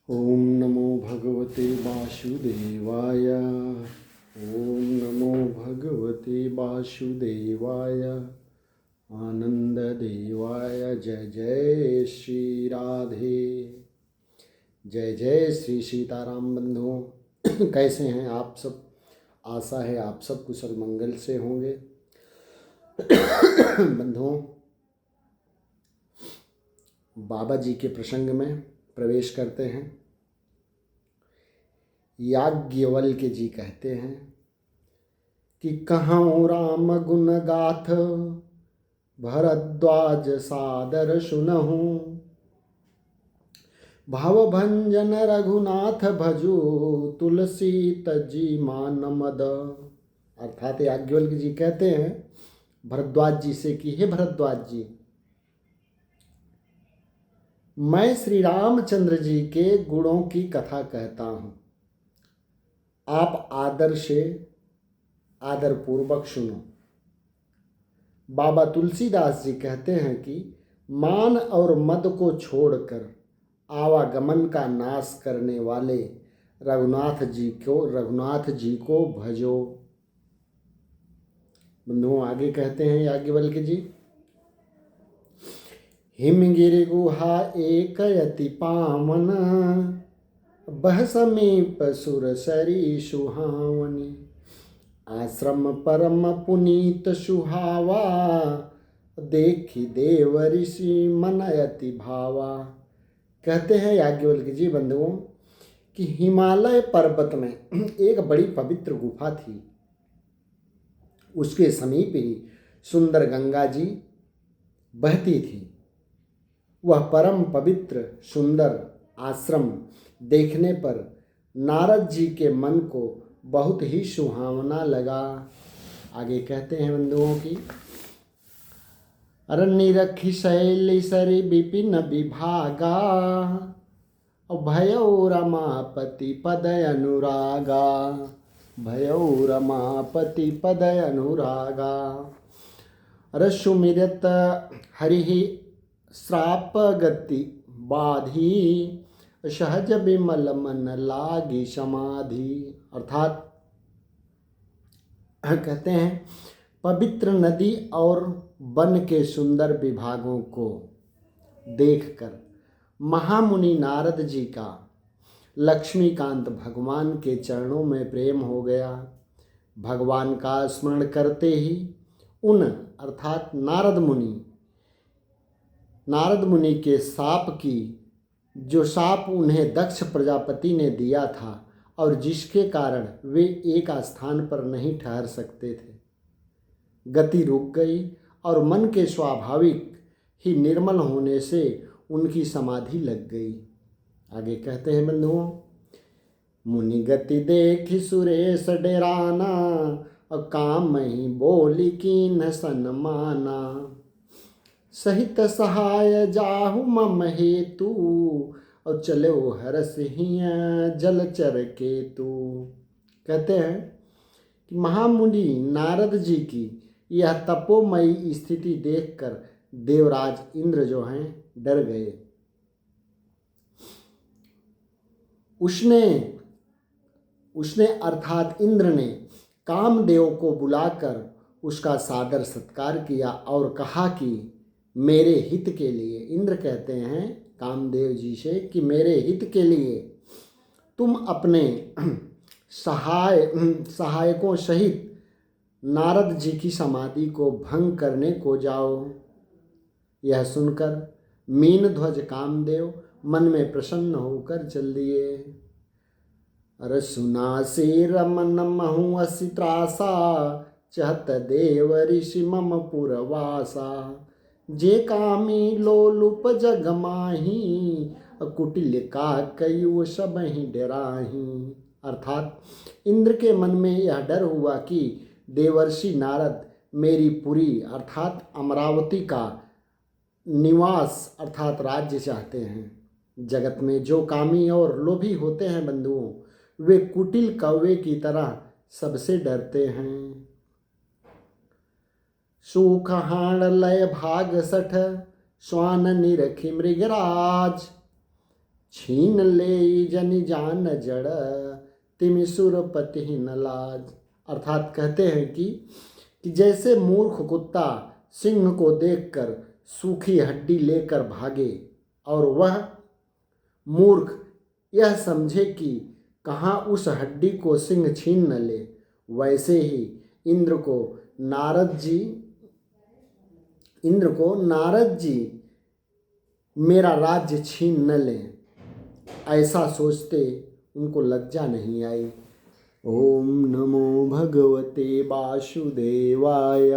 ओम नमो भगवते वासुदेवाय। ओम नमो भगवते वासुदेवाय आनंद देवाय। जय जय श्री राधे। जय जय श्री सीताराम। बंधुओं कैसे हैं आप सब? आशा है आप सब कुशल मंगल से होंगे। बंधुओं, बाबा जी के प्रसंग में प्रवेश करते हैं। याज्ञवल्क्य जी कहते हैं कि कहऊँ राम गुण गाथ, भरद्वाज सादर सुनहूँ। भवभंजन रघुनाथ भजू, तुलसी तजी मान मद। अर्थात याज्ञवल्क्य जी कहते हैं भरद्वाज जी से कि हे भरद्वाज जी, मैं श्री रामचंद्र जी के गुणों की कथा कहता हूँ, आप आदरपूर्वक सुनो। बाबा तुलसीदास जी कहते हैं कि मान और मद को छोड़कर आवागमन का नाश करने वाले रघुनाथ जी को भजो। बंधुओं, आगे कहते हैं याज्ञवल्क्य जी, हिमगिरि गुहा एक यति पावन, बह समीप सुरसरी सुहावनी। आश्रम परम पुनीत सुहावा, देखी देव ऋषि मन अति भावा। कहते हैं याज्ञवल्क्य जी बंधुओं कि हिमालय पर्वत में एक बड़ी पवित्र गुफा थी। उसके समीप ही सुंदर गंगा जी बहती थी। वह परम पवित्र सुंदर आश्रम देखने पर नारद जी के मन को बहुत ही सुहावना लगा। आगे कहते हैं बंधुओं की, अरण्य रखी शैली सरी विपिन विभागा, भयौ रमापति पद अनुरागा। भयौ रमापति पद अनुरागा। रसुमिरत हरि श्राप गति बाधी, सहज विमल मन लागी समाधि। अर्थात कहते हैं पवित्र नदी और वन के सुंदर विभागों को देखकर महामुनि नारद जी का लक्ष्मीकांत भगवान के चरणों में प्रेम हो गया। भगवान का स्मरण करते ही उन अर्थात नारद मुनि के जो शाप उन्हें दक्ष प्रजापति ने दिया था और जिसके कारण वे एक स्थान पर नहीं ठहर सकते थे, गति रुक गई और मन के स्वाभाविक ही निर्मल होने से उनकी समाधि लग गई। आगे कहते हैं बंधुओं, मुनि गति देखी सुरेश डेराना, और काम ही बोली कीन्ह सन्माना। सहित सहाय जाहु मम हेतु, और चले वो हरस हिया जलचर केतु। कहते हैं कि महामुनि नारद जी की यह तपोमयी स्थिति देखकर देवराज इंद्र जो हैं डर गए। उसने अर्थात इंद्र ने कामदेव को बुलाकर उसका सादर सत्कार किया और कहा कि मेरे हित के लिए, इंद्र कहते हैं कामदेव जी से कि मेरे हित के लिए तुम अपने सहायकों सहित नारद जी की समाधि को भंग करने को जाओ। यह सुनकर मीन ध्वज कामदेव मन में प्रसन्न होकर चल दिए। अरे सुना से रमन महु असि त्रासा, चहत देव ऋषि मम पुरवासा। जे कामी लोलुप जग माही, कुटिल का कयु सब ही डराही। अर्थात इंद्र के मन में यह डर हुआ कि देवर्षि नारद मेरी पुरी अर्थात अमरावती का निवास अर्थात राज्य चाहते हैं। जगत में जो कामी और लोभी होते हैं बंधुओं, वे कुटिल कौवे की तरह सबसे डरते हैं। सुख हाण लय भाग सठ, श्वान निरखी मृगराज। छीन ले जनि जान जड़, तिमि सुरपति न लाज। अर्थात कहते हैं कि जैसे मूर्ख कुत्ता सिंह को देखकर सूखी हड्डी लेकर भागे और वह मूर्ख यह समझे कि कहाँ उस हड्डी को सिंह छीन न ले, वैसे ही इंद्र को नारद जी मेरा राज्य छीन न लें, ऐसा सोचते उनको लज्जा नहीं आई। ओम नमो भगवते वासुदेवाय।